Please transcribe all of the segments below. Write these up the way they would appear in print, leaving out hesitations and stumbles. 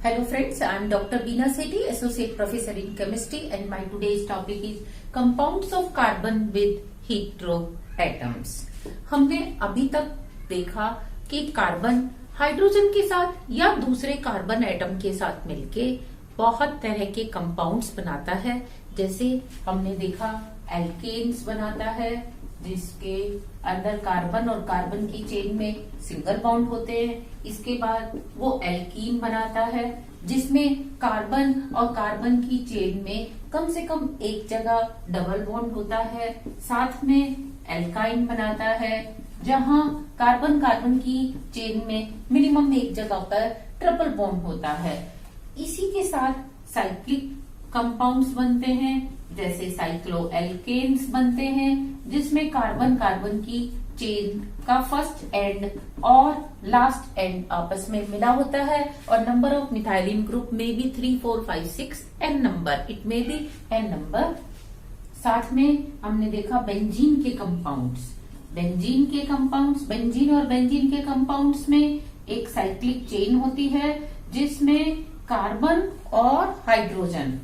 Hello friends, I am Dr. Beena Sethi, Associate Professor in Chemistry, and my today's topic is compounds of carbon with heteroatoms. हमने अभी तक देखा कि carbon hydrogen के साथ या दूसरे कार्बन एटम के साथ मिलके बहुत तरह के कंपाउंड्स बनाता है। जैसे हमने देखा एल्केन्स बनाता है, जिसके अंदर कार्बन और कार्बन की चेन में सिंगल बॉन्ड होते हैं। इसके बाद वो एल्कीन बनाता है, जिसमें कार्बन और कार्बन की चेन में कम से कम एक जगह डबल बॉन्ड होता है। साथ में एल्काइन बनाता है, जहां कार्बन कार्बन की चेन में मिनिमम एक जगह पर ट्रिपल बॉन्ड होता है। इसी के साथ साइक्लिक कंपाउंड्स बनते हैं, जैसे साइक्लोएल्केन्स बनते हैं, जिसमें कार्बन कार्बन की चेन का फर्स्ट एंड और लास्ट एंड आपस में मिला होता है, और नंबर ऑफ मिथाइलिन ग्रुप में भी 3, 4, 5, 6 एन नंबर, इट में बी एन नंबर। साथ में हमने देखा बेंजीन के कंपाउंड्स। बेंजीन और बेंजीन के कंपाउंड्स में एक साइक्लिक चेन होती है, जिसमें कार्बन और हाइड्रोजन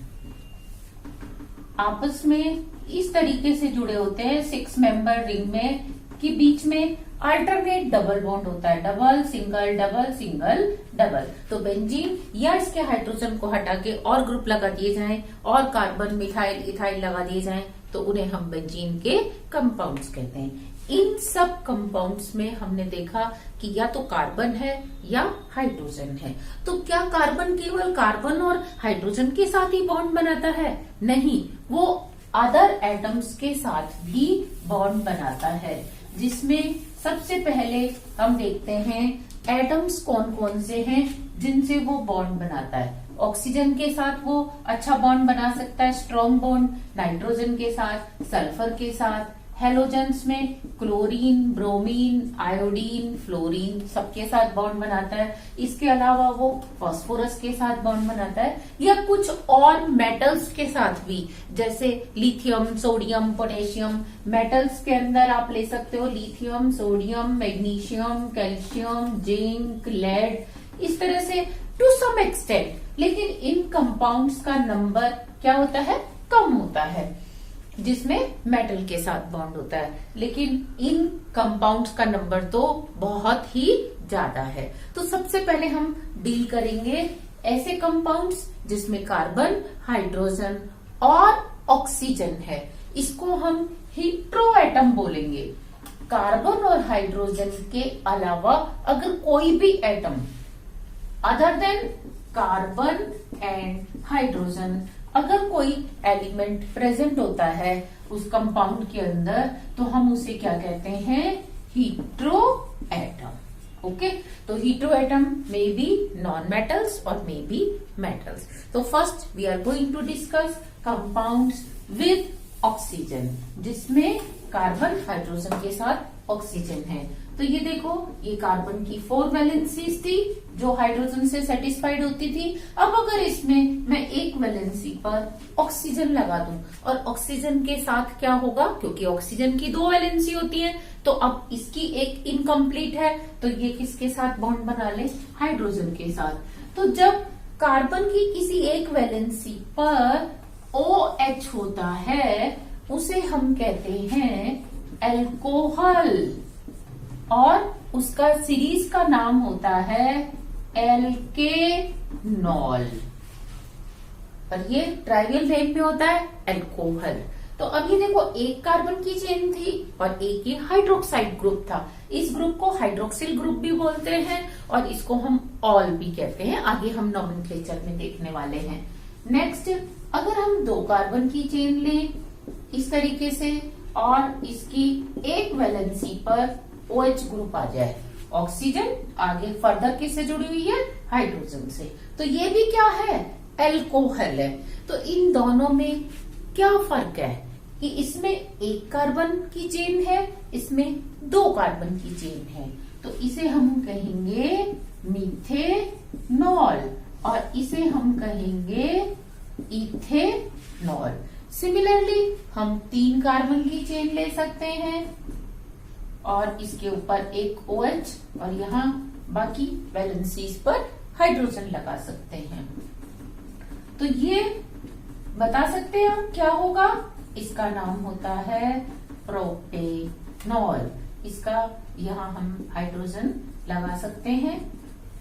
आपस में इस तरीके से जुड़े होते हैं 6 मेंबर रिंग में, कि बीच में अल्टरनेट डबल बॉन्ड होता है, double single double single double. तो बेंजीन या इसके हाइड्रोजन को हटा के और ग्रुप लगा दिए जाएं और कार्बन मिथाइल इथाइल लगा दिए जाएं, तो उन्हें हम बेंजीन के कंपाउंड्स कहते हैं। इन सब कंपाउंड्स में हमने देखा कि या तो कार्बन है या हाइड्रोजन है। तो क्या कार्बन केवल कार्बन और हाइड्रोजन के साथ ही बॉन्ड बनाता है? नहीं, वो अदर एटम्स के साथ भी बॉन्ड बनाता है, जिसमें सबसे पहले हम देखते हैं एटम्स कौन कौन से हैं जिनसे वो बॉन्ड बनाता है। ऑक्सीजन के साथ वो अच्छा बॉन्ड बना सकता है, स्ट्रॉन्ग बॉन्ड। नाइट्रोजन के साथ, सल्फर के साथ, हेलोजेंस में क्लोरीन, ब्रोमीन, आयोडीन, फ्लोरीन सबके साथ बॉन्ड बनाता है। इसके अलावा वो फास्फोरस के साथ बॉन्ड बनाता है, या कुछ और मेटल्स के साथ भी, जैसे लिथियम, सोडियम, पोटेशियम। मेटल्स के अंदर आप ले सकते हो lithium, sodium, magnesium, calcium, zinc, lead, इस तरह से टू सम एक्सटेंट। लेकिन इन कंपाउंड्स का नंबर क्या होता है? कम होता है, जिसमें मेटल के साथ बॉन्ड होता है। लेकिन इन कंपाउंड्स का नंबर तो बहुत ही ज्यादा है। तो सबसे पहले हम डील करेंगे ऐसे कंपाउंड्स जिसमें कार्बन, हाइड्रोजन और ऑक्सीजन है। इसको हम हेटेरोएटम बोलेंगे। कार्बन और हाइड्रोजन के अलावा अगर कोई भी atom other than carbon and hydrogen, अगर कोई एलिमेंट प्रेजेंट होता है उस कंपाउंड के अंदर, तो हम उसे क्या कहते हैं? हेटेरोएटम। ओके, तो heteroatom may be non metals और मे बी मेटल्स। तो first we are going to discuss compounds with oxygen, जिसमें कार्बन हाइड्रोजन के साथ ऑक्सीजन है। तो ये देखो, ये कार्बन की 4 वैलेंसीज थी जो हाइड्रोजन से सेटिस्फाइड होती थी। अब अगर इसमें मैं एक वैलेंसी पर ऑक्सीजन लगा दूं, और ऑक्सीजन के साथ क्या होगा? क्योंकि ऑक्सीजन की 2 वैलेंसी होती है, तो अब इसकी एक इनकम्प्लीट है, तो ये किसके साथ बॉन्ड बना ले? हाइड्रोजन के साथ। तो जब कार्बन की किसी एक वैलेंसी पर OH होता है, उसे हम कहते हैं एल्कोहल, और उसका सीरीज का नाम होता है एल्केनॉल, पर ये ट्राइवियल नेम में होता है एल्कोहल। तो अभी देखो, एक कार्बन की चेन थी और एक ही हाइड्रोक्साइड ग्रुप था। इस ग्रुप को हाइड्रोक्सिल ग्रुप भी बोलते हैं, और इसको हम ऑल भी कहते हैं। आगे हम नॉमेनक्लेचर में देखने वाले हैं। नेक्स्ट, अगर हम 2 कार्बन की चेन लें इस तरीके से, और इसकी एक वैलेंसी पर OH ग्रुप आ जाए, ऑक्सीजन आगे फर्दर किससे जुड़ी हुई है? हाइड्रोजन से, तो ये भी क्या है? एल्कोहल है। तो इन दोनों में क्या फर्क है कि इसमें एक कार्बन की चेन है, इसमें 2 कार्बन की चेन है। तो इसे हम कहेंगे मीथेनॉल, और इसे हम कहेंगे इथेनॉल। सिमिलरली हम 3 कार्बन की चेन ले सकते हैं, और इसके ऊपर एक OH, और यहाँ बाकी वैलेंसीज पर हाइड्रोजन लगा सकते हैं। तो ये बता सकते हैं हम क्या होगा, इसका नाम होता है प्रोपेनॉल। इसका यहाँ हम हाइड्रोजन लगा सकते हैं।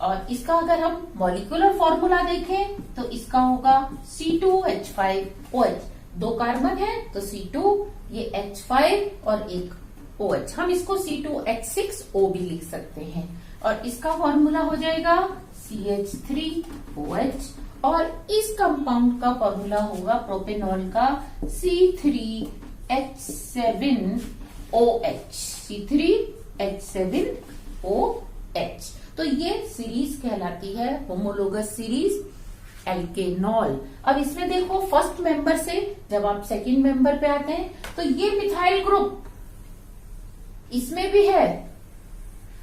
और इसका अगर हम मॉलिक्यूलर फॉर्मूला देखें तो इसका होगा C2H5OH। 2 कार्बन है तो C2, ये H5 और एक OH। हम इसको C2H6O भी लिख सकते हैं। और इसका फॉर्मूला हो जाएगा CH3OH। और इस कंपाउंड का फॉर्मूला होगा प्रोपेनॉल का C3H7OH। C3H7OH। तो ये सीरीज कहलाती है होमोलोगस सीरीज एल्केनॉल। अब इसमें देखो फर्स्ट मेंबर से जब आप सेकंड मेंबर पे आते हैं तो ये मिथाइल ग्रुप इसमें भी है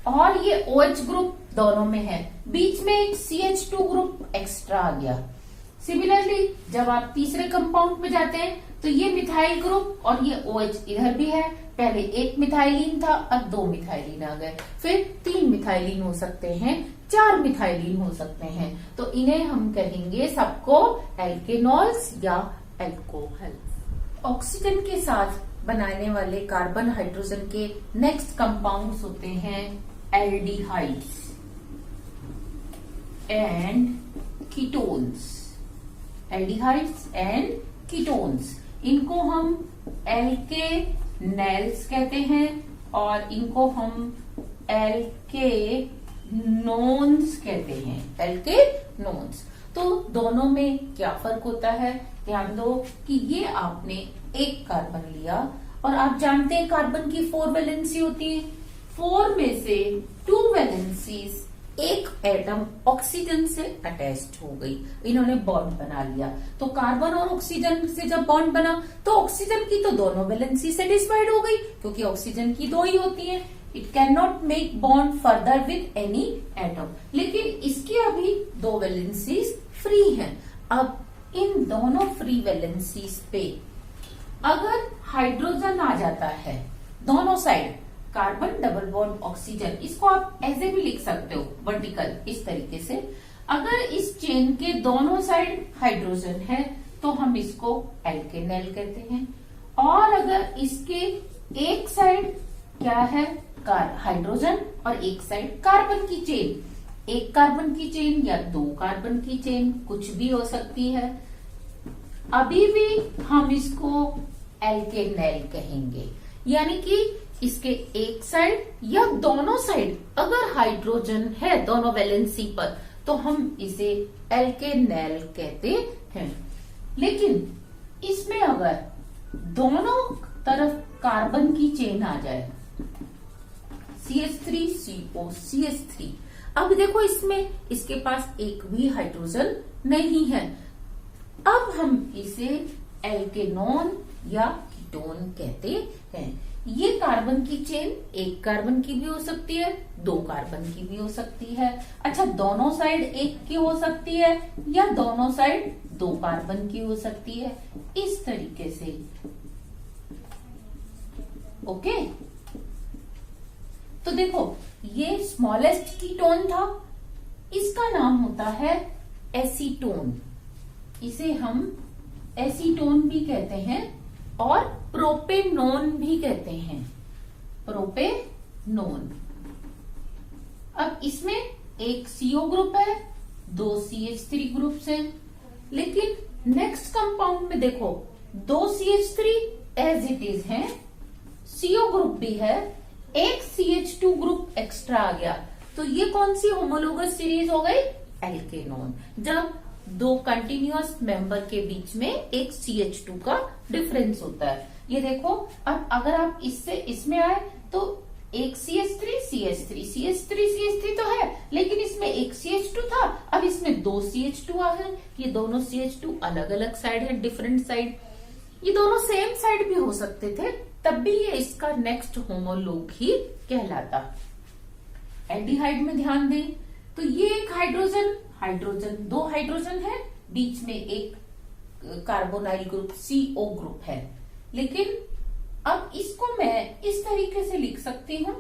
और ये OH ग्रुप दोनों में है, बीच में एक CH2 ग्रुप एक्स्ट्रा आ गया। सिमिलरली जब आप तीसरे कंपाउंड में जाते हैं तो ये मिथाइल ग्रुप और ये OH इधर भी है। पहले एक मिथाइलिन था, अब 2 मिथाइलिन आ गए, फिर 3 मिथाइलिन हो सकते हैं, 4 मिथाइलिन हो सकते हैं। तो इन्हें हम कहेंगे सबको एल्केनॉल्स या एल्कोहल। ऑक्सीजन के साथ बनाने वाले कार्बन हाइड्रोजन के नेक्स्ट कंपाउंड्स होते हैं aldehydes and ketones. Aldehydes and ketones, इनको हम एल्केनेल्स कहते हैं और इनको हम एल्केनोन्स कहते हैं। एल्केनोन्स। तो दोनों में क्या फर्क होता है, ध्यान दो कि ये आपने एक कार्बन लिया और आप जानते हैं कार्बन की 4 वैलेंसी होती है। 4 में से 2 वैलेंसीज एक एटम ऑक्सीजन से अटैच्ड हो गई, इन्होंने बॉन्ड बना लिया। तो कार्बन और ऑक्सीजन से जब बॉन्ड बना तो ऑक्सीजन की तो दोनों वैलेंसी सेटिस्फाइड हो गई क्योंकि ऑक्सीजन की 2 ही होती है। It can not make bond further with any atom. लेकिन इसकी अभी 2 वैलेंसीज फ्री हैं। अब इन दोनों फ्री वैलेंसीज पे अगर हाइड्रोजन आ जाता है दोनों side, carbon double bond oxygen, इसको आप ऐसे भी लिख सकते हो वर्टिकल इस तरीके से। अगर इस चेन के दोनों साइड हाइड्रोजन है तो हम इसको एल्केनेल कहते हैं। और अगर इसके एक साइड क्या है हाइड्रोजन और एक साइड कार्बन की चेन, एक कार्बन की चेन या 2 कार्बन की चेन कुछ भी हो सकती है, अभी भी हम इसको एल्केनेल कहेंगे। यानी कि इसके एक साइड या दोनों साइड अगर हाइड्रोजन है दोनों वैलेंसी पर तो हम इसे एल्केनेल कहते हैं। लेकिन इसमें अगर दोनों तरफ कार्बन की चेन आ जाए CH3CO CH3, अब देखो इसमें इसके पास एक भी हाइड्रोजन नहीं है, अब हम इसे एल्केनोन या कीटोन कहते हैं। ये कार्बन की चेन एक कार्बन की भी हो सकती है, 2 कार्बन की भी हो सकती है। अच्छा, दोनों साइड एक की हो सकती है या दोनों साइड 2 कार्बन की हो सकती है, इस तरीके से। ओके, तो देखो ये स्मॉलेस्ट कीटोन था, इसका नाम होता है एसीटोन। इसे हम एसीटोन भी कहते हैं और प्रोपेनोन भी कहते हैं। प्रोपेनोन। अब इसमें एक CO ग्रुप है, 2 CH3 ग्रुप्स हैं। लेकिन नेक्स्ट कंपाउंड में देखो 2 CH3 एज इट इज हैं, CO ग्रुप भी है, एक CH2 ग्रुप एक्स्ट्रा आ गया। तो ये कौन सी होमोलोगस सीरीज हो गई? एल्केनोन। जब 2 कंटिन्यूअस मेंबर के बीच में एक CH2 का डिफरेंस होता है। ये देखो, अब अगर आप इससे इसमें आए तो एक CH3 CH3 CH3 CH3 तो है, लेकिन इसमें एक CH2 था, अब इसमें 2 CH2 आ गए। ये दोनों CH2 अलग अलग साइड है, डिफरेंट साइड। ये दोनों सेम साइड भी हो सकते थे, तब भी ये इसका नेक्स्ट होमोलोग ही कहलाता। एल्डिहाइड में ध्यान दें तो ये एक हाइड्रोजन 2 हाइड्रोजन है, बीच में एक कार्बोनाइल ग्रुप CO ग्रुप है। लेकिन अब इसको मैं इस तरीके से लिख सकती हूँ,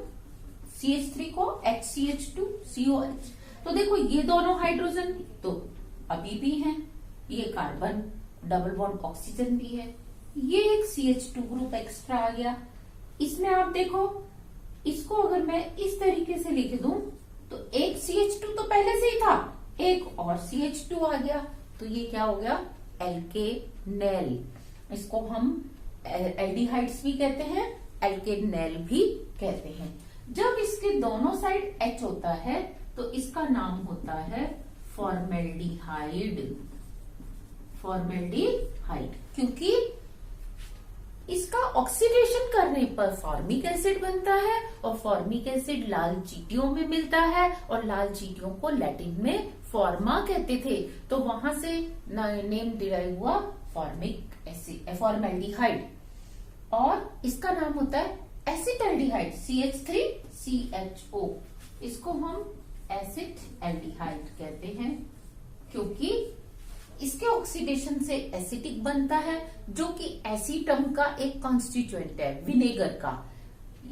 CH3 को HCH2COH। तो देखो ये दोनों हाइड्रोजन तो अभी भी हैं, ये कार्बन डबल बॉन्ड ऑक्सीजन भी है, ये एक CH2 ग्रुप एक्स्ट्रा आ गया। इसमें आप देखो, इसको अगर मैं इस तरीके से लिख दूं तो एक CH2 तो पहले से ही था, एक और CH2 आ गया, तो ये क्या हो गया, एल्केनेल। इसको हम एल्डिहाइड्स भी कहते हैं, एल्केनेल भी कहते हैं। जब इसके दोनों साइड H होता है तो इसका नाम होता है फॉर्मेल्डिहाइड। फॉर्मेल्डिहाइड क्योंकि इसका ऑक्सीडेशन करने पर फॉर्मिक एसिड बनता है, और फॉर्मिक एसिड लाल चींटियों में मिलता है, और लाल चींटियों को लैटिन में फॉर्मा कहते थे, तो वहां से नेम डिराइव हुआ फॉर्मिक एसिड, फॉर्मेल्डिहाइड। और इसका नाम होता है एसिटल्डिहाइड, CH3CHO। इसको हम एसिड एल्डिहाइड कहते हैं क्योंकि इसके ऑक्सीडेशन से एसिटिक बनता है, जो कि एसीटम का एक कॉन्स्टिट्यूएंट है, विनेगर का।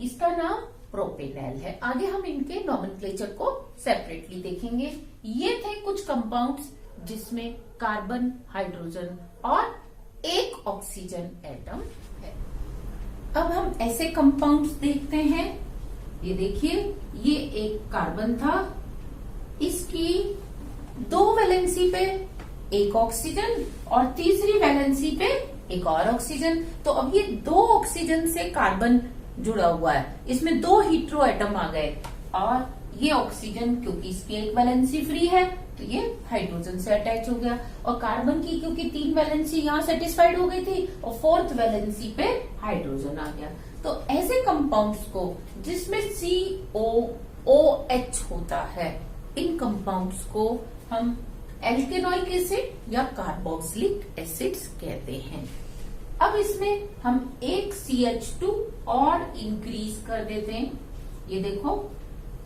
इसका नाम प्रोपेनॉल है। आगे हम इनके नॉमेनक्लेचर को सेपरेटली देखेंगे। ये थे कुछ कंपाउंड्स जिसमें कार्बन, हाइड्रोजन और एक ऑक्सीजन एटम है। अब हम ऐसे कंपाउंड्स देखते हैं। ये देखिए, ये एक कार्बन था, इसकी 2 वैलेंसी पे एक ऑक्सीजन और तीसरी वैलेंसी पे एक और ऑक्सीजन। तो अब ये 2 ऑक्सीजन से कार्बन जुड़ा हुआ है, इसमें 2 हीट्रो एटम आ गए, और ये ऑक्सीजन क्योंकि इसकी एक वैलेंसी फ्री है तो ये हाइड्रोजन से अटैच हो गया, और कार्बन की क्योंकि 3 वैलेंसी यहाँ सेटिस्फाइड हो गई थी और 4th वैलेंसी पे हाइड्रोजन आ गया। तो ऐसे कंपाउंड्स को जिसमें COOH होता है, इन कंपाउंड्स को हम एल्केनोइक एसिड या कार्बोक्सिलिक एसिड्स कहते हैं। अब इसमें हम एक CH2 और इंक्रीज कर देते हैं। ये देखो,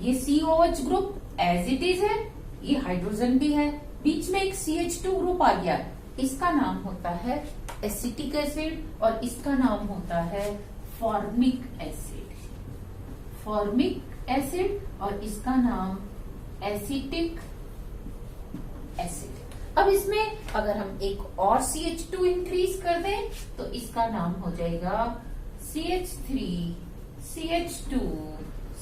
ये COH group as it is है, ये हाइड्रोजन भी है, बीच में एक CH2 ग्रुप आ गया, इसका नाम होता है एसिटिक एसिड, और इसका नाम होता है फॉर्मिक एसिड। फॉर्मिक एसिड, और इसका नाम एसिटिक एसिड। अब इसमें अगर हम एक और CH2 इंक्रीज कर दें तो इसका नाम हो जाएगा CH3 CH2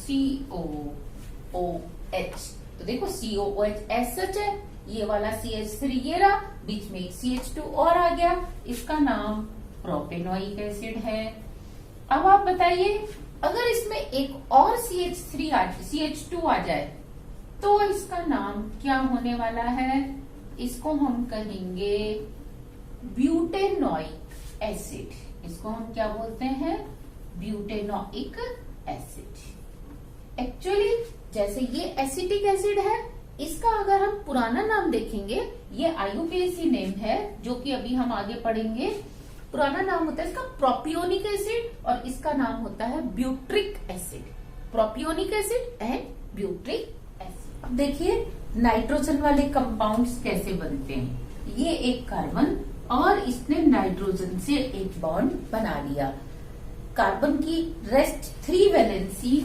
COOH। तो देखो COOH एज सच है, ये वाला CH3 ये रहा, बीच में एक CH2 और आ गया, इसका नाम प्रोपेनोइक एसिड है। अब आप बताइए, अगर इसमें एक और CH2 आ जाए तो इसका नाम क्या होने वाला है, इसको हम कहेंगे ब्यूटेनोइक एसिड। इसको हम क्या बोलते हैं, ब्यूटेनोइक एसिड। एक्चुअली जैसे ये एसिटिक एसिड है, इसका अगर हम पुराना नाम देखेंगे, ये IUPAC नेम है जो कि अभी हम आगे पढ़ेंगे। पुराना नाम होता है इसका प्रोपियोनिक एसिड, और इसका नाम होता है butyric acid. Propionic acid and butyric acid. अब देखिए नाइट्रोजन वाले कंपाउंड्स कैसे बनते हैं। ये एक कार्बन और इसने नाइट्रोजन से एक बॉन्ड बना लिया। कार्बन की रेस्ट 3 वैलेंसी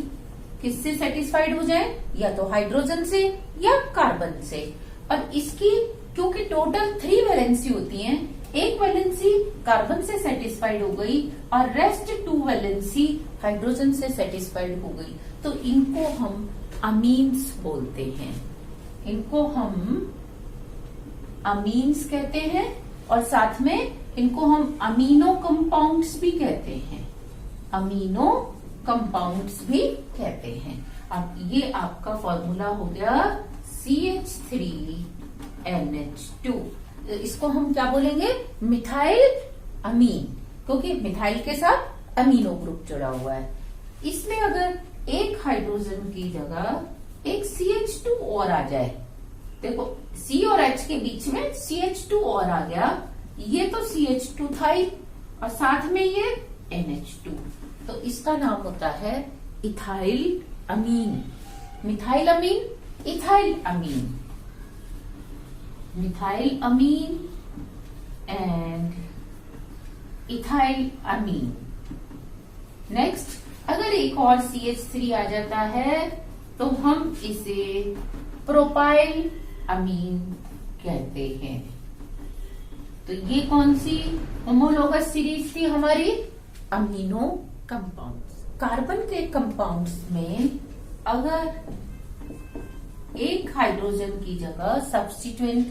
किससे सेटिस्फाइड हो जाए, या तो हाइड्रोजन से या कार्बन से। और इसकी क्योंकि टोटल 3 वैलेंसी होती हैं, एक वैलेंसी कार्बन से सेटिस्फाइड हो गई और रेस्ट 2 वैलेंसी हाइड्रोजन से सेटिस्फाइड हो गई, तो इनको हम अमीन्स बोलते हैं। इनको हम अमीन्स कहते हैं, और साथ में इनको हम अमीनो कंपाउंड्स भी कहते हैं। अमीनो कंपाउंड्स भी कहते हैं। अब ये आपका फॉर्मूला हो गया CH3NH2। इसको हम क्या बोलेंगे, मिथाइल अमीन, क्योंकि मिथाइल के साथ अमीनो ग्रुप जुड़ा हुआ है। इसमें अगर एक हाइड्रोजन की जगह एक CH2 और आ जाए, देखो C और H के बीच में CH2 और आ गया, ये तो CH2 था ही, और साथ में ये NH2, तो इसका नाम होता है ethyl amine. Methyl amine, ethyl amine, methyl amine and ethyl amine. Next, अगर एक और CH3 आ जाता है तो हम इसे प्रोपाइल अमीन कहते हैं। तो ये कौन सी होमोलोगस सीरीज थी हमारी? Amino compounds. कार्बन के कंपाउंड्स में अगर एक हाइड्रोजन की जगह सब्स्टिट्यूएंट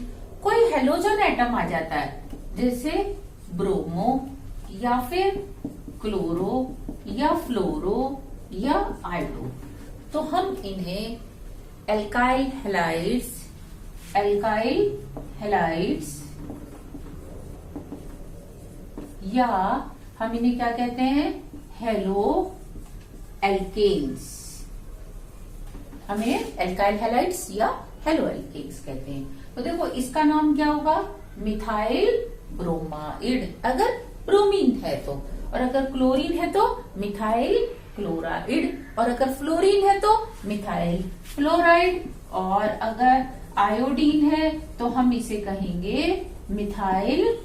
कोई हेलोजन एटम आ जाता है, जैसे ब्रोमो या फिर क्लोरो या फ्लोरो या आयोडो, तो हम इन्हें एल्काइल हैलाइड्स या हम इन्हें क्या कहते हैं? Halo alkanes. हमें एल्काइल हैलाइड्स या हेलो एल्केन्स कहते हैं। तो देखो इसका नाम क्या होगा? मिथाइल ब्रोमाइड अगर ब्रोमीन है तो, और अगर क्लोरीन है तो मिथाइल क्लोराइड, और अगर फ्लोरीन है तो मिथाइल फ्लोराइड, और अगर आयोडीन है तो हम इसे कहेंगे मिथाइल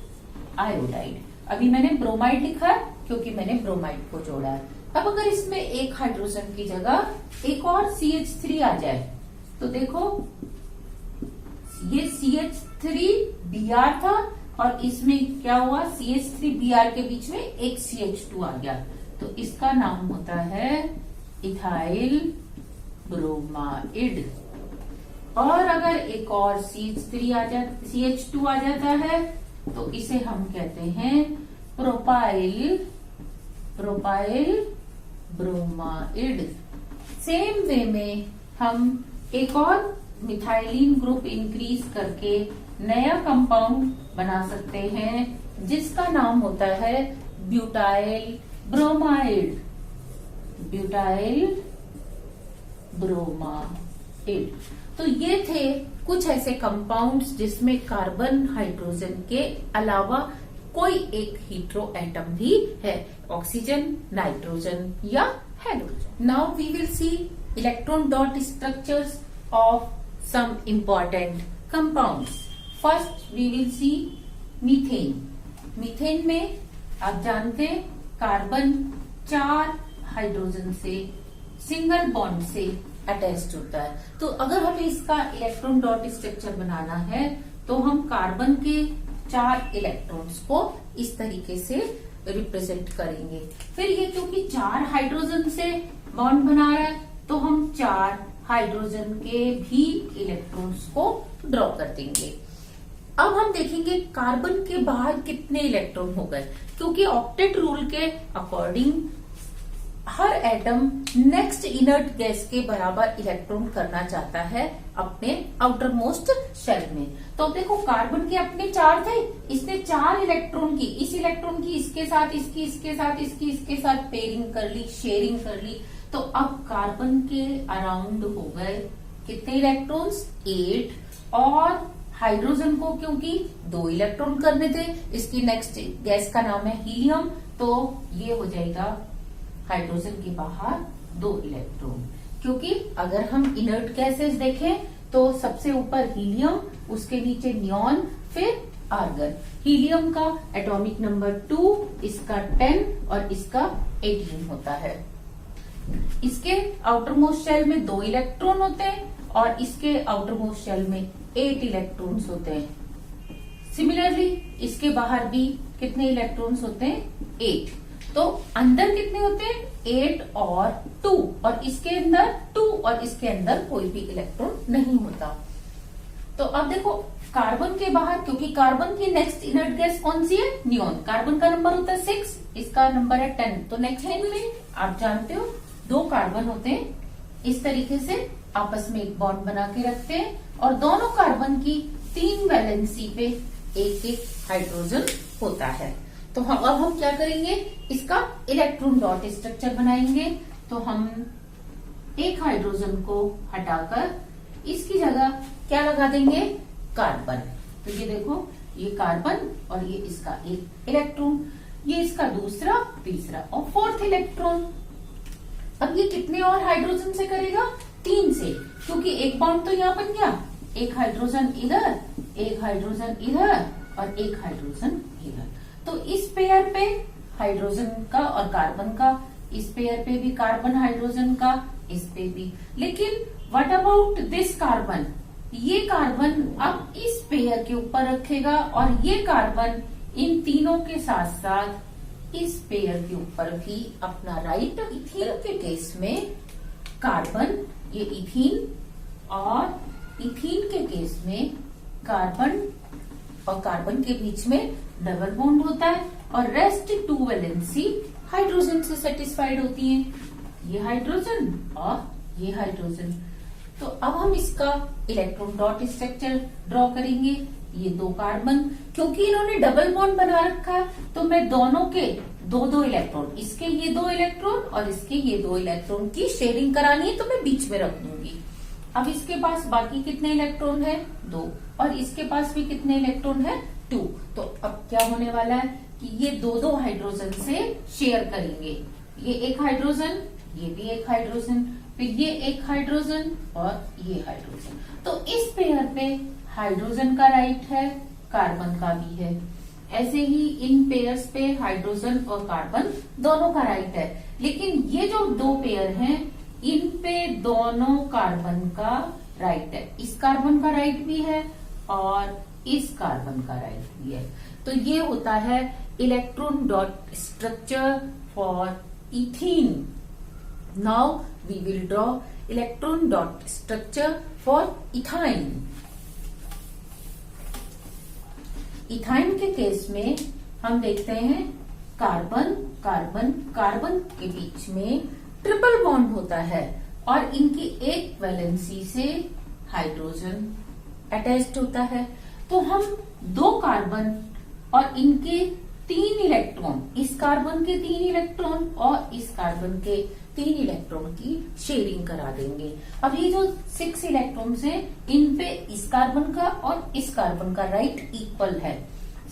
आयोडाइड। अभी मैंने ब्रोमाइड लिखा क्योंकि मैंने ब्रोमाइड को जोड़ा है। अब अगर इसमें एक हाइड्रोजन की जगह एक और CH3 आ जाए, तो देखो ये CH3Br था और इसमें क्या हुआ? CH3Br के बीच में एक CH2 आ गया, तो इसका नाम होता है इथाइल ब्रोमाइड। और अगर एक और CH2 आ जाता है तो इसे हम कहते हैं प्रोपाइल ब्रोमाइड। सेम वे में हम एक और मिथाइलिन ग्रुप इंक्रीज करके नया कंपाउंड बना सकते हैं जिसका नाम होता है ब्यूटाइल ब्रोमाइड। तो ये थे कुछ ऐसे कंपाउंड्स जिसमें कार्बन हाइड्रोजन के अलावा कोई एक हीट्रो एटम भी है, ऑक्सीजन, नाइट्रोजन या hydrogen. Now we will see electron dot structures of some important compounds. First we will see methane. Methane में आप जानते हैं कार्बन 4 हाइड्रोजन से सिंगल बॉन्ड से अटैच्ड होता है। तो अगर हमें इसका इलेक्ट्रॉन डॉट स्ट्रक्चर बनाना है तो हम कार्बन के 4 इलेक्ट्रॉन्स को इस तरीके से रिप्रेजेंट करेंगे। फिर ये क्योंकि 4 हाइड्रोजन से बॉन्ड बना रहा है तो हम 4 हाइड्रोजन के भी इलेक्ट्रॉन्स को ड्रॉ कर देंगे। अब हम देखेंगे कार्बन के बाहर कितने इलेक्ट्रॉन हो गए, क्योंकि ऑक्टेट रूल के अकॉर्डिंग हर एटम नेक्स्ट इनर्ट गैस के बराबर इलेक्ट्रॉन करना चाहता है अपने आउटर मोस्ट शेल में। तो देखो कार्बन के अपने 4 थे, इसने 4 इलेक्ट्रॉन की, इस इलेक्ट्रॉन की इसके साथ, इसकी इसके साथ, इसकी इसके साथ पेयरिंग कर ली, शेयरिंग कर ली। तो अब कार्बन के अराउंड हो गए कितने इलेक्ट्रॉन्स? 8। और हाइड्रोजन को क्योंकि 2 इलेक्ट्रॉन करने थे, इसकी नेक्स्ट गैस का नाम है हीलियम, तो ये हो जाएगा हाइड्रोजन के बाहर 2 इलेक्ट्रॉन। क्योंकि अगर हम इनर्ट गैसेस देखें तो सबसे ऊपर हीलियम, उसके नीचे नियॉन, फिर आर्गन। हीलियम का एटॉमिक नंबर 2, इसका 10 और इसका 18 होता है। इसके आउटर मोस्ट शेल में 2 इलेक्ट्रॉन होते हैं और इसके आउटर मोस्ट शेल में 8 इलेक्ट्रॉन्स होते हैं। सिमिलरली इसके बाहर भी कितने इलेक्ट्रॉन्स होते हैं? 8। तो अंदर कितने होते हैं? 8 और 2, और इसके अंदर 2 और इसके अंदर कोई भी इलेक्ट्रॉन नहीं होता। तो अब देखो कार्बन के बाहर, क्योंकि कार्बन की नेक्स्ट इनर्ट गैस कौन सी है? नियॉन। कार्बन का नंबर होता है 6, इसका नंबर है 10। तो नेक्स्ट में आप जानते हो 2 कार्बन होते हैं, इस तरीके से आपस में एक बॉन्ड बना के रखते हैं और दोनों कार्बन की 3 वैलेंसी पे एक हाइड्रोजन होता है। तो अब हम क्या करेंगे? इसका इलेक्ट्रॉन डॉट स्ट्रक्चर बनाएंगे। तो हम एक हाइड्रोजन को हटाकर इसकी जगह क्या लगा देंगे? कार्बन। तो ये देखो, ये कार्बन और ये इसका एक इलेक्ट्रॉन, ये इसका दूसरा, तीसरा और 4th इलेक्ट्रॉन। अब ये कितने और हाइड्रोजन से करेगा? 3 से, क्योंकि एक बॉन्ड तो यहाँ बन गया, एक हाइड्रोजन इधर, एक हाइड्रोजन इधर और एक हाइड्रोजन इधर। तो इस पेयर पे हाइड्रोजन का और कार्बन का, इस पेयर पे भी कार्बन हाइड्रोजन का, इस पे भी। लेकिन व्हाट अबाउट दिस कार्बन? ये कार्बन अब इस पेयर के ऊपर रखेगा और ये कार्बन इन तीनों के साथ साथ इस पेयर के ऊपर भी अपना राइट। इथीन के केस में कार्बन, ये इथीन, और इथीन के केस में कार्बन और कार्बन के बीच में डबल बॉन्ड होता है और रेस्ट टू वैलेंसी हाइड्रोजन से सेटिस्फाइड होती है, ये हाइड्रोजन और ये हाइड्रोजन। तो अब हम इसका इलेक्ट्रॉन डॉट स्ट्रक्चर ड्रॉ करेंगे। ये दो कार्बन, क्योंकि इन्होंने डबल बॉन्ड बना रखा है तो मैं दोनों के दो दो इलेक्ट्रॉन, इसके ये दो इलेक्ट्रॉन और इसके ये दो इलेक्ट्रॉन की शेयरिंग करानी है तो मैं बीच में रख दूंगी। अब इसके पास बाकी कितने इलेक्ट्रॉन है? 2, और इसके पास भी कितने इलेक्ट्रॉन है? 2। तो अब क्या होने वाला है कि ये दो दो हाइड्रोजन से शेयर करेंगे, ये एक हाइड्रोजन, ये भी एक हाइड्रोजन, फिर ये एक हाइड्रोजन और ये हाइड्रोजन। तो इस पेयर पे हाइड्रोजन का राइट है, कार्बन का भी है। ऐसे ही इन पेयर्स पे हाइड्रोजन और कार्बन दोनों का राइट है। लेकिन ये जो दो पेयर हैं, इन पे दोनों कार्बन का राइट है। इस कार्बन का राइट भी है और इस कार्बन का राइट भी है। तो ये होता है electron dot structure for ethene. Now we will draw electron dot structure for ethyne. Ethyne के केस में हम देखते हैं कार्बन कार्बन कार्बन के बीच में ट्रिपल बॉन्ड होता है और इनकी एक वैलेंसी से हाइड्रोजन अटैच्ड होता है। तो हम दो कार्बन और इनके 3 इलेक्ट्रॉन, इस कार्बन के 3 इलेक्ट्रॉन और इस कार्बन के 3 इलेक्ट्रॉन की शेयरिंग करा देंगे। अब ये जो 6 इलेक्ट्रॉन्स हैं, इन पे इस कार्बन का और इस कार्बन का राइट इक्वल है।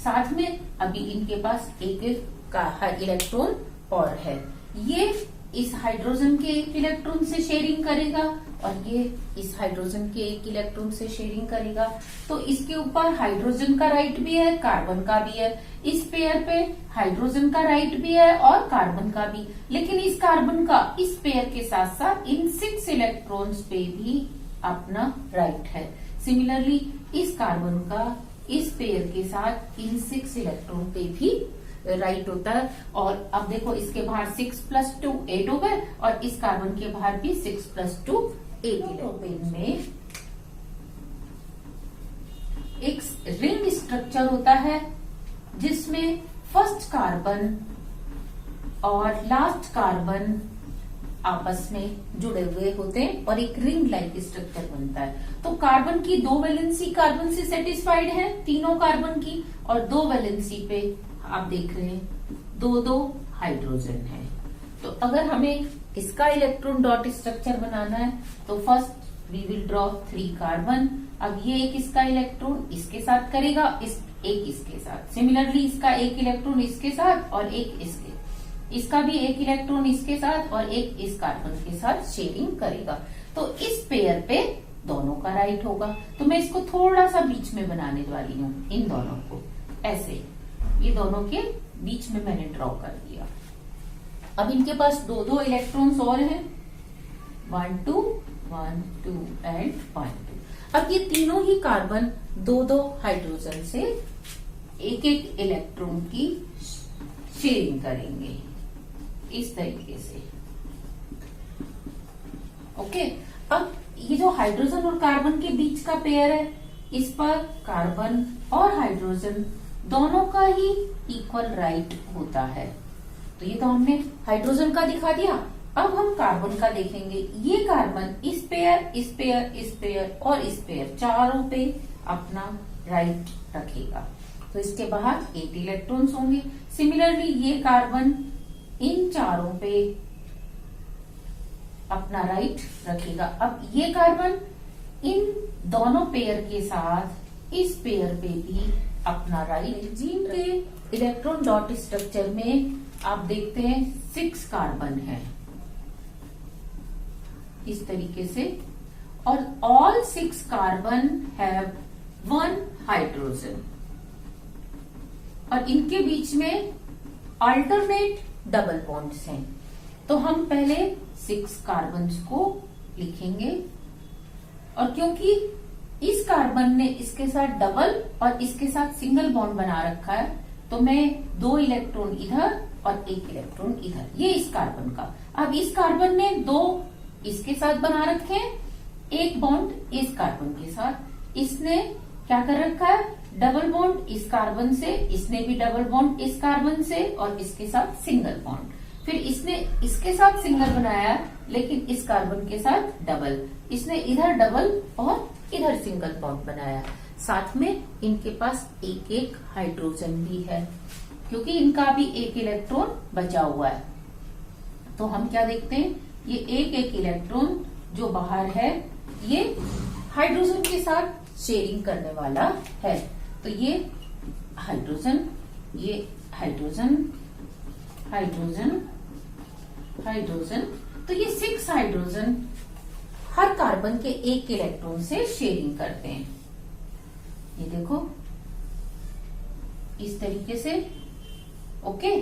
साथ में अभी इनके पास एक एक का इलेक्ट्रॉन और है। ये इस हाइड्रोजन के एक इलेक्ट्रॉन से शेयरिंग करेगा और ये इस हाइड्रोजन के एक इलेक्ट्रॉन से शेयरिंग करेगा। तो इसके ऊपर हाइड्रोजन का राइट भी है, कार्बन का भी है। इस पेयर पे हाइड्रोजन का राइट भी है और कार्बन का भी। लेकिन इस कार्बन का इस पेयर के साथ साथ इन 6 इलेक्ट्रॉन्स पे भी अपना राइट है। सिमिलरली इस कार्बन का इस पेयर के साथ इन 6 इलेक्ट्रॉन पे भी राइट होता है। और अब देखो, इसके बाहर 6 + 2 8 हो गए और इस कार्बन के बाहर भी 6 + 2 8 इलेक्ट्रॉन में एक रिंग स्ट्रक्चर होता है जिसमें फर्स्ट कार्बन और लास्ट कार्बन आपस में जुड़े हुए होते हैं और एक रिंग लाइक स्ट्रक्चर बनता है। तो कार्बन की 2 वैलेंसी कार्बन से सेटिस्फाइड है, तीनों कार्बन की, और 2 वैलेंसी पे आप देख रहे हैं 2 हाइड्रोजन है। तो अगर हमें इसका इलेक्ट्रॉन डॉट स्ट्रक्चर बनाना है तो first we will draw 3 carbon. अब ये एक इसका इलेक्ट्रॉन इसके साथ करेगा, एक इसके साथ। सिमिलरली इसका एक इलेक्ट्रॉन इसके साथ और एक इसका भी एक इलेक्ट्रॉन इसके साथ और एक इस कार्बन के साथ शेयरिंग करेगा। तो इस पेयर पे दोनों का राइट होगा। तो मैं इसको थोड़ा सा बीच में बनाने वाली हूँ, इन दोनों को ऐसे, ये दोनों के बीच में मैंने ड्रॉ कर दिया। अब इनके पास 2 इलेक्ट्रॉन्स और हैं, 1 2 1 2 एंड 1 2। अब ये तीनों ही कार्बन 2 हाइड्रोजन से एक एक इलेक्ट्रॉन की शेयरिंग करेंगे इस तरीके से। ओके, अब ये जो हाइड्रोजन और कार्बन के बीच का पेयर है, इस पर कार्बन और हाइड्रोजन दोनों का ही इक्वल राइट होता है। तो ये तो हमने हाइड्रोजन का दिखा दिया। अब हम कार्बन का देखेंगे। ये कार्बन इस पेयर, इस पेयर, इस पेयर और इस पेयर चारों पे अपना राइट रखेगा। तो इसके बाहर 8 इलेक्ट्रॉन्स होंगे। सिमिलरली ये कार्बन इन चारों पे अपना राइट रखेगा। अब ये कार्बन इन दोनों पेयर के साथ इस पेयर पे भी अपना राइट। बेंजीन के इलेक्ट्रॉन डॉट स्ट्रक्चर में आप देखते हैं 6 कार्बन है इस तरीके से, और ऑल 6 कार्बन हैव 1 हाइड्रोजन, और इनके बीच में अल्टरनेट डबल बॉन्ड्स हैं। तो हम पहले 6 कार्बन्स को लिखेंगे, और क्योंकि इस कार्बन ने इसके साथ डबल और इसके साथ सिंगल बॉन्ड बना रखा है, तो मैं 2 इलेक्ट्रॉन इधर और 1 इलेक्ट्रॉन इधर, ये इस कार्बन का। अब इस कार्बन ने 2 इसके साथ बना रखे हैं, 1 बॉन्ड इस कार्बन के साथ। इसने क्या कर रखा है, डबल बॉन्ड इस कार्बन से, इसने भी डबल बॉन्ड इस कार्बन से और इसके साथ सिंगल बॉन्ड। फिर इसने इसके साथ सिंगल बनाया लेकिन इस कार्बन के साथ डबल, इसने इधर डबल और इधर सिंगल बॉन्ड बनाया। साथ में इनके पास एक एक हाइड्रोजन भी है, क्योंकि इनका भी एक इलेक्ट्रॉन बचा हुआ है। तो हम क्या देखते हैं, ये एक एक इलेक्ट्रॉन जो बाहर है ये हाइड्रोजन के साथ शेयरिंग करने वाला है। तो ये हाइड्रोजन, ये हाइड्रोजन, हाइड्रोजन, हाइड्रोजन, तो ये 6 हाइड्रोजन हर कार्बन के एक इलेक्ट्रॉन से शेयरिंग करते हैं। ये देखो इस तरीके से। ओके,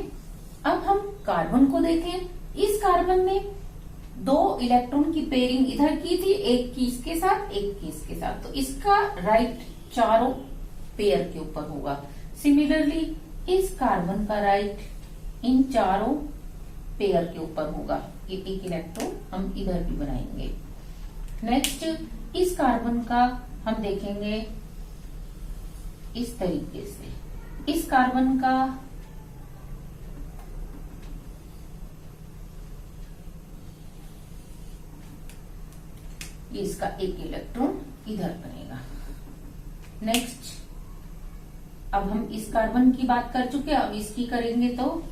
अब हम कार्बन को देखें। इस कार्बन ने 2 इलेक्ट्रॉन की पेयरिंग इधर की थी, एक की इसके साथ, एक की इसके साथ, तो इसका राइट चारों पेयर के ऊपर होगा। सिमिलरली इस कार्बन का राइट इन चारों पेयर के ऊपर होगा। ये एक इलेक्ट्रॉन हम इधर भी बनाएंगे। नेक्स्ट इस कार्बन का हम देखेंगे इस तरीके से। इस कार्बन का ये इसका एक इलेक्ट्रॉन इधर बनेगा। नेक्स्ट अब हम इस कार्बन की बात कर चुके हैं, अब इसकी करेंगे। तो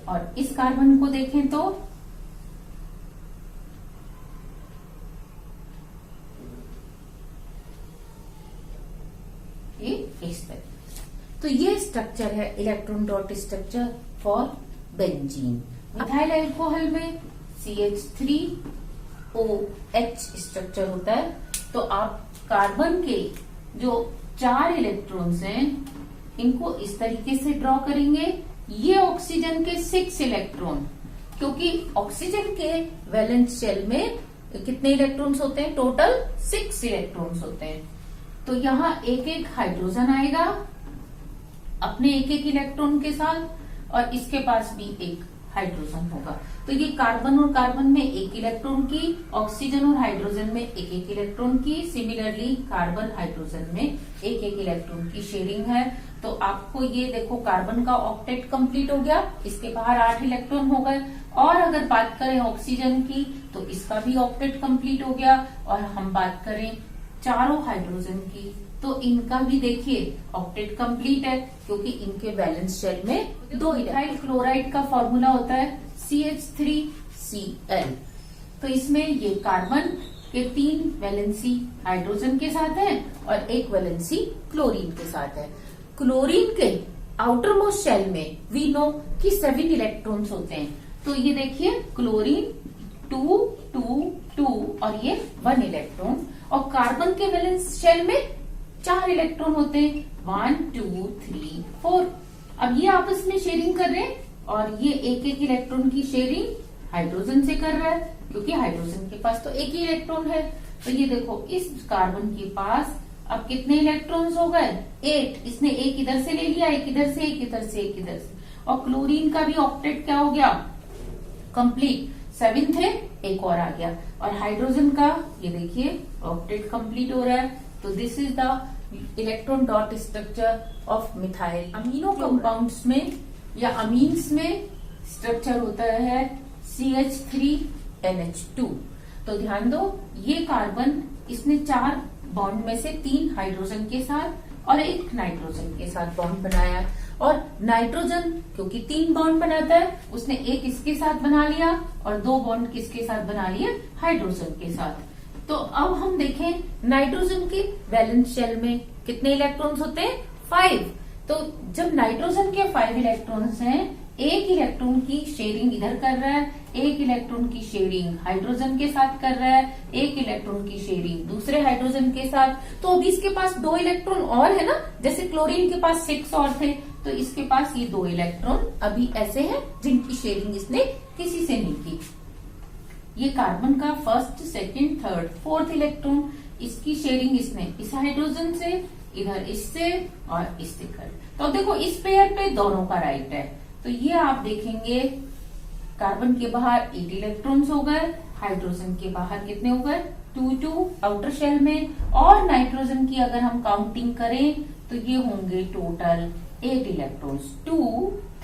और इस कार्बन को देखें तो ये इस तरह। तो ये स्ट्रक्चर है electron dot structure for benzene. Methyl alcohol में CH3OH स्ट्रक्चर होता है। तो आप कार्बन के जो 4 इलेक्ट्रॉन्स हैं इनको इस तरीके से ड्रॉ करेंगे। ये ऑक्सीजन के 6 इलेक्ट्रॉन, क्योंकि ऑक्सीजन के वैलेंस शेल में कितने इलेक्ट्रॉन्स होते हैं, टोटल 6 इलेक्ट्रॉन्स होते हैं। तो यहाँ एक एक हाइड्रोजन आएगा अपने एक एक इलेक्ट्रॉन के साथ, और इसके पास भी एक हाइड्रोजन होगा। तो ये कार्बन और कार्बन में एक इलेक्ट्रॉन की, ऑक्सीजन और हाइड्रोजन में एक एक इलेक्ट्रॉन की। सिमिलरली कार्बन हाइड्रोजन में एक एक इलेक्ट्रॉन की शेयरिंग है। तो आपको ये देखो कार्बन का ऑक्टेट कंप्लीट हो गया, इसके बाहर 8 इलेक्ट्रॉन हो गए। और अगर बात करें ऑक्सीजन की तो इसका भी ऑक्टेट कंप्लीट हो गया। और हम बात करें चारों हाइड्रोजन की तो इनका भी देखिए ऑक्टेट कंप्लीट है, क्योंकि इनके वैलेंस शेल में 2 इथाइल क्लोराइड का फॉर्मूला होता है CH3Cl। तो इसमें ये कार्बन के 3 वैलेंसी हाइड्रोजन के साथ है और 1 वैलेंसी क्लोरीन के साथ है। क्लोरीन के आउटर मोस्ट शेल में वी नो कि 7 इलेक्ट्रॉन्स होते हैं। तो ये देखिए क्लोरीन 2, 2, 2 और ये 1 इलेक्ट्रॉन। और कार्बन के वैलेंस शेल में 4 इलेक्ट्रॉन होते हैं, 1, 2, 3, 4। अब ये आपस में शेयरिंग कर रहे हैं और ये एक एक इलेक्ट्रॉन की शेयरिंग हाइड्रोजन से कर रहा है, क्योंकि हाइड्रोजन के पास तो एक ही इलेक्ट्रॉन है। तो ये देखो इस कार्बन के पास अब कितने इलेक्ट्रॉन्स हो गए, 8। इसने एक इधर से ले लिया, एक इधर से, एक इधर से, एक इधर से। और क्लोरीन का भी ऑक्टेट क्या हो गया, कंप्लीट। 7 थे, एक और आ गया। और हाइड्रोजन का ये देखिए ऑक्टेट कंप्लीट हो रहा है। तो this is the electron dot structure of methyl. Amino compounds में या अमीन्स में स्ट्रक्चर होता है CH3NH2। तो ध्यान दो ये कार्बन इसने 4 बॉन्ड में से 3 हाइड्रोजन के साथ और 1 नाइट्रोजन के साथ बॉन्ड बनाया। और नाइट्रोजन क्योंकि 3 बॉन्ड बनाता है उसने 1 इसके साथ बना लिया और 2 बॉन्ड किसके साथ बना लिए, हाइड्रोजन के साथ। तो अब हम देखें नाइट्रोजन के वैलेंस शेल में कितने इलेक्ट्रॉन्स होते हैं, 5। तो जब नाइट्रोजन के 5 इलेक्ट्रॉन्स हैं, 1 इलेक्ट्रॉन की शेयरिंग इधर कर रहा है, 1 इलेक्ट्रॉन की शेयरिंग हाइड्रोजन के साथ कर रहा है, 1 इलेक्ट्रॉन की शेयरिंग दूसरे हाइड्रोजन के साथ। तो अभी इसके पास 2 इलेक्ट्रॉन और है ना, जैसे क्लोरीन के पास 6 और थे, तो तो इसके पास ये 2 इलेक्ट्रॉन अभी ऐसे हैं जिनकी शेयरिंग इसने किसी से नहीं की। ये कार्बन का first, second, third, fourth electron, इसकी शेयरिंग इसने इस हाइड्रोजन से, इधर इससे और इससे कर। तो देखो इस पेयर पे दोनों का राइट है, तो ये आप देखेंगे कार्बन के बाहर 8 इलेक्ट्रॉन्स हो गए, हाइड्रोजन के बाहर कितने हो गए 2 आउटर शेल में, और नाइट्रोजन की अगर हम काउंटिंग करें तो ये होंगे टोटल 8 इलेक्ट्रॉन्स, 2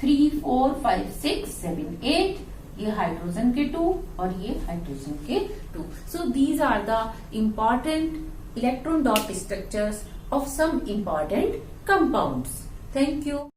3 4 5 6 7 8, ये हाइड्रोजन के 2 और ये हाइड्रोजन के 2। So these are the important electron dot structures of some important compounds. Thank you.